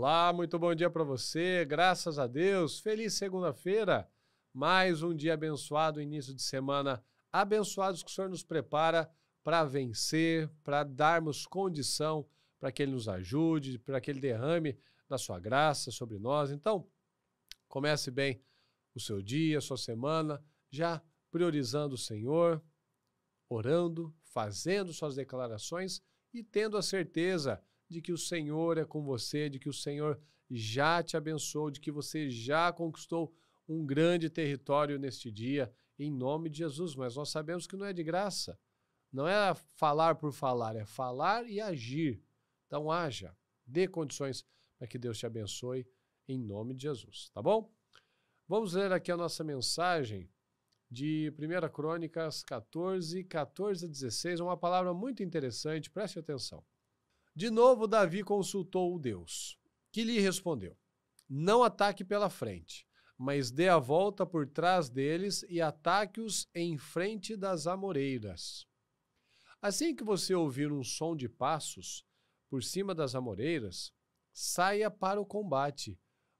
Olá, muito bom dia para você, graças a Deus, feliz segunda-feira, mais um dia abençoado, início de semana abençoados que o Senhor nos prepara para vencer, para darmos condição para que Ele nos ajude, para que Ele derrame da sua graça sobre nós. Então, comece bem o seu dia, a sua semana, já priorizando o Senhor, orando, fazendo suas declarações e tendo a certeza de que o Senhor é com você, de que o Senhor já te abençoou, de que você já conquistou um grande território neste dia, em nome de Jesus. Mas nós sabemos que não é de graça, não é falar por falar, é falar e agir. Então haja, dê condições para que Deus te abençoe, em nome de Jesus, tá bom? Vamos ler aqui a nossa mensagem de 1 Crônicas 14, 14 a 16, uma palavra muito interessante, preste atenção. De novo, Davi consultou o Deus, que lhe respondeu: não ataque pela frente, mas dê a volta por trás deles e ataque-os em frente das amoreiras. Assim que você ouvir um som de passos por cima das amoreiras, saia para o combate,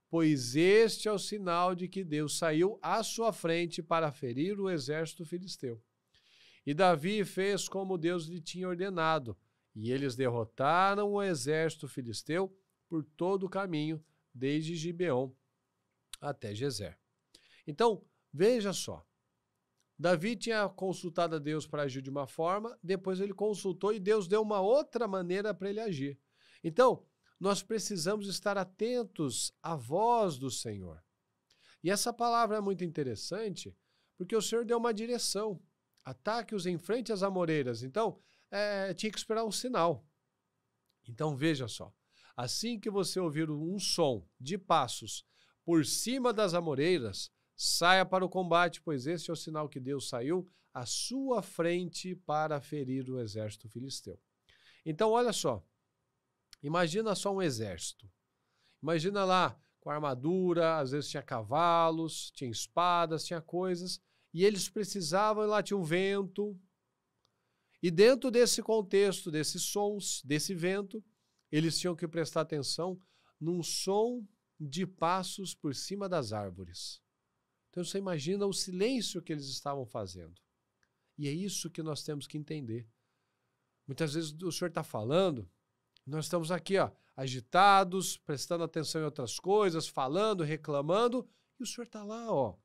pois este é o sinal de que Deus saiu à sua frente para ferir o exército filisteu. E Davi fez como Deus lhe tinha ordenado, e eles derrotaram o exército filisteu por todo o caminho, desde Gibeon até Gezer. Então, veja só, Davi tinha consultado a Deus para agir de uma forma, depois ele consultou e Deus deu uma outra maneira para ele agir. Então, nós precisamos estar atentos à voz do Senhor. E essa palavra é muito interessante, porque o Senhor deu uma direção. Ataque-os em frente às amoreiras. Então, tinha que esperar um sinal. Então, veja só. Assim que você ouvir um som de passos por cima das amoreiras, saia para o combate, pois este é o sinal que Deus saiu à sua frente para ferir o exército filisteu. Então, olha só. Imagina só um exército. Imagina lá com armadura, às vezes tinha cavalos, tinha espadas, tinha coisas, e eles precisavam, lá tinha um vento. E dentro desse contexto, desses sons, desse vento, eles tinham que prestar atenção num som de passos por cima das árvores. Então você imagina o silêncio que eles estavam fazendo. E é isso que nós temos que entender. Muitas vezes o Senhor está falando, nós estamos aqui, agitados, prestando atenção em outras coisas, falando, reclamando, e o Senhor está lá,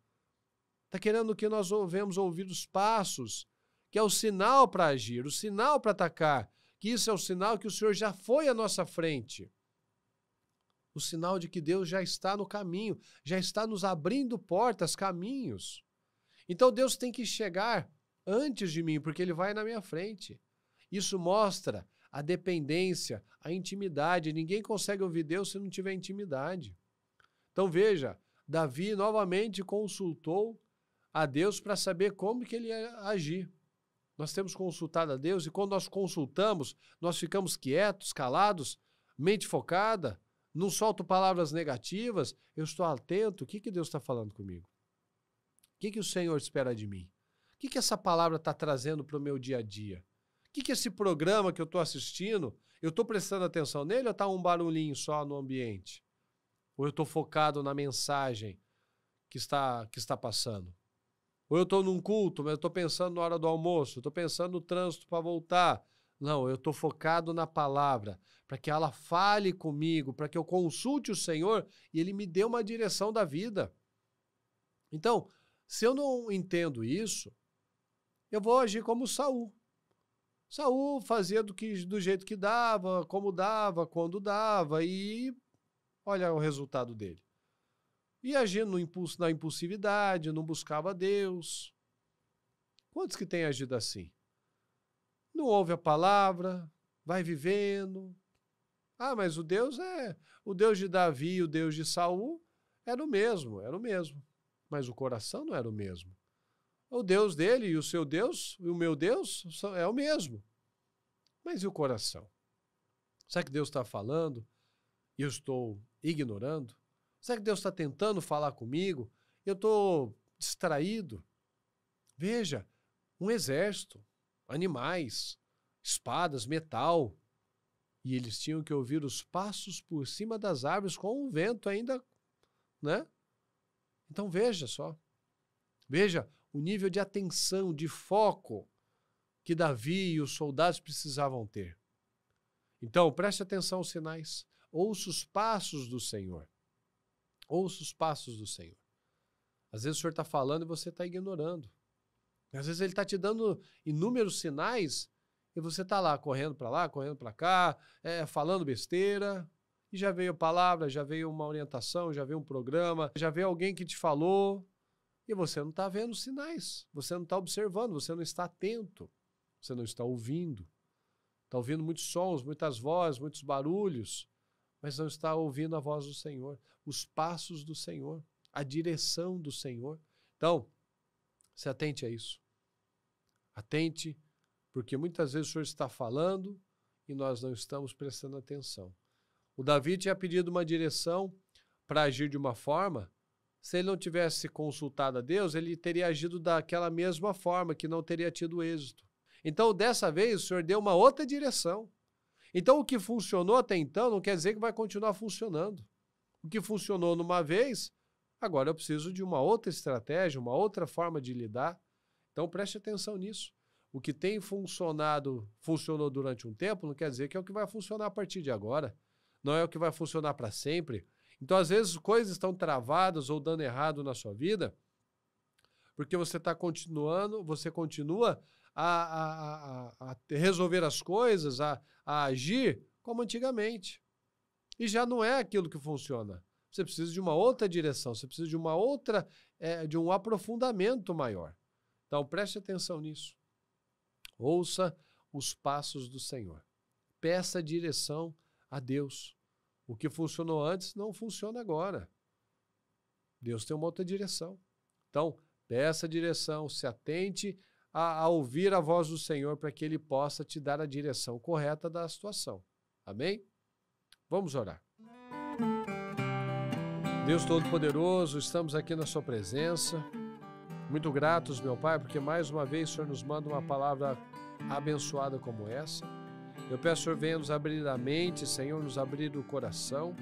está querendo que nós venhamos ouvir os passos, que é o sinal para agir, o sinal para atacar, que isso é o sinal que o Senhor já foi à nossa frente. O sinal de que Deus já está no caminho, já está nos abrindo portas, caminhos. Então Deus tem que chegar antes de mim, porque Ele vai na minha frente. Isso mostra a dependência, a intimidade. Ninguém consegue ouvir Deus se não tiver intimidade. Então veja, Davi novamente consultou a Deus para saber como que ele ia agir. Nós temos consultado a Deus e quando nós consultamos, nós ficamos quietos, calados, mente focada, não solto palavras negativas, eu estou atento. O que Deus está falando comigo? O que o Senhor espera de mim? O que essa palavra está trazendo para o meu dia a dia? O que esse programa que eu estou assistindo, eu estou prestando atenção nele ou está um barulhinho só no ambiente? Ou eu estou focado na mensagem que está passando? Ou eu estou num culto, mas eu estou pensando na hora do almoço, estou pensando no trânsito para voltar. Não, eu estou focado na palavra, para que ela fale comigo, para que eu consulte o Senhor e Ele me dê uma direção da vida. Então, se eu não entendo isso, eu vou agir como Saul. Saul fazia do jeito que dava, como dava, quando dava, e olha o resultado dele. E agindo na impulsividade, não buscava Deus. Quantos que têm agido assim? Não ouve a palavra, vai vivendo. Mas o Deus de Davi e o Deus de Saul era o mesmo. Mas o coração não era o mesmo. O Deus dele e o seu Deus, e o meu Deus, é o mesmo. Mas e o coração? Será que Deus está falando e eu estou ignorando? Será que Deus está tentando falar comigo? Eu estou distraído? Veja, um exército, animais, espadas, metal. E eles tinham que ouvir os passos por cima das árvores com o vento ainda, né? Então veja só. Veja o nível de atenção, de foco que Davi e os soldados precisavam ter. Então, preste atenção aos sinais. Ouça os passos do Senhor. Ouça os passos do Senhor. Às vezes o Senhor está falando e você está ignorando. Às vezes Ele está te dando inúmeros sinais e você está lá, correndo para cá, falando besteira. E já veio palavra, já veio uma orientação, já veio um programa, já veio alguém que te falou e você não está vendo os sinais. Você não está observando, você não está atento. Você não está ouvindo. Está ouvindo muitos sons, muitas vozes, muitos barulhos, mas não está ouvindo a voz do Senhor, os passos do Senhor, a direção do Senhor. Então, se atente a isso. Atente, porque muitas vezes o Senhor está falando e nós não estamos prestando atenção. O Davi tinha pedido uma direção para agir de uma forma. Se ele não tivesse consultado a Deus, ele teria agido daquela mesma forma, que não teria tido êxito. Então, dessa vez, o Senhor deu uma outra direção. Então, o que funcionou até então não quer dizer que vai continuar funcionando. O que funcionou numa vez, agora eu preciso de uma outra estratégia, uma outra forma de lidar. Então, preste atenção nisso. O que tem funcionou durante um tempo, não quer dizer que é o que vai funcionar a partir de agora. Não é o que vai funcionar para sempre. Então, às vezes, coisas estão travadas ou dando errado na sua vida, porque você continua a resolver as coisas, a agir como antigamente. E já não é aquilo que funciona. Você precisa de uma outra direção, você precisa de um aprofundamento maior. Então, preste atenção nisso. Ouça os passos do Senhor. Peça direção a Deus. O que funcionou antes não funciona agora. Deus tem uma outra direção. Então, peça direção, se atente a ouvir a voz do Senhor para que Ele possa te dar a direção correta da situação. Amém? Vamos orar. Deus Todo-Poderoso, estamos aqui na Sua presença. Muito gratos, meu Pai, porque mais uma vez o Senhor nos manda uma palavra abençoada como essa. Eu peço, Senhor, venha nos abrir a mente, Senhor, nos abrir o coração,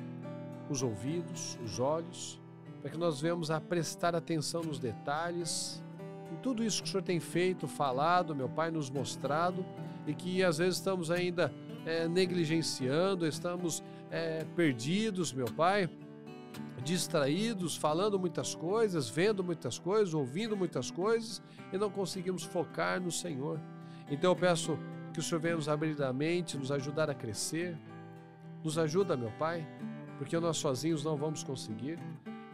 os ouvidos, os olhos, para que nós venhamos a prestar atenção nos detalhes, em tudo isso que o Senhor tem feito, falado, meu Pai, nos mostrado, e que às vezes estamos ainda negligenciando, estamos perdidos, meu Pai, distraídos, falando muitas coisas, vendo muitas coisas, ouvindo muitas coisas, e não conseguimos focar no Senhor. Então eu peço que o Senhor venha nos abrir a mente, nos ajudar a crescer. Nos ajuda, meu Pai, porque nós sozinhos não vamos conseguir.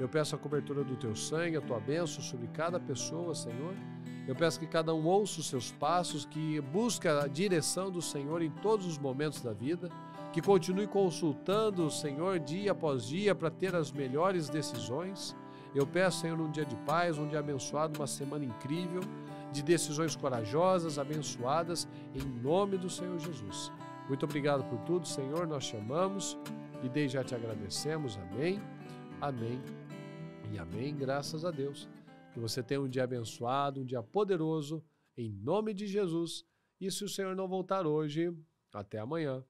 Eu peço a cobertura do Teu sangue, a Tua bênção sobre cada pessoa, Senhor. Eu peço que cada um ouça os seus passos, que busque a direção do Senhor em todos os momentos da vida, que continue consultando o Senhor dia após dia para ter as melhores decisões. Eu peço, Senhor, um dia de paz, um dia abençoado, uma semana incrível, de decisões corajosas, abençoadas, em nome do Senhor Jesus. Muito obrigado por tudo, Senhor, nós te amamos e desde já te agradecemos. Amém, amém e amém, graças a Deus. Que você tenha um dia abençoado, um dia poderoso, em nome de Jesus. E se o Senhor não voltar hoje, até amanhã.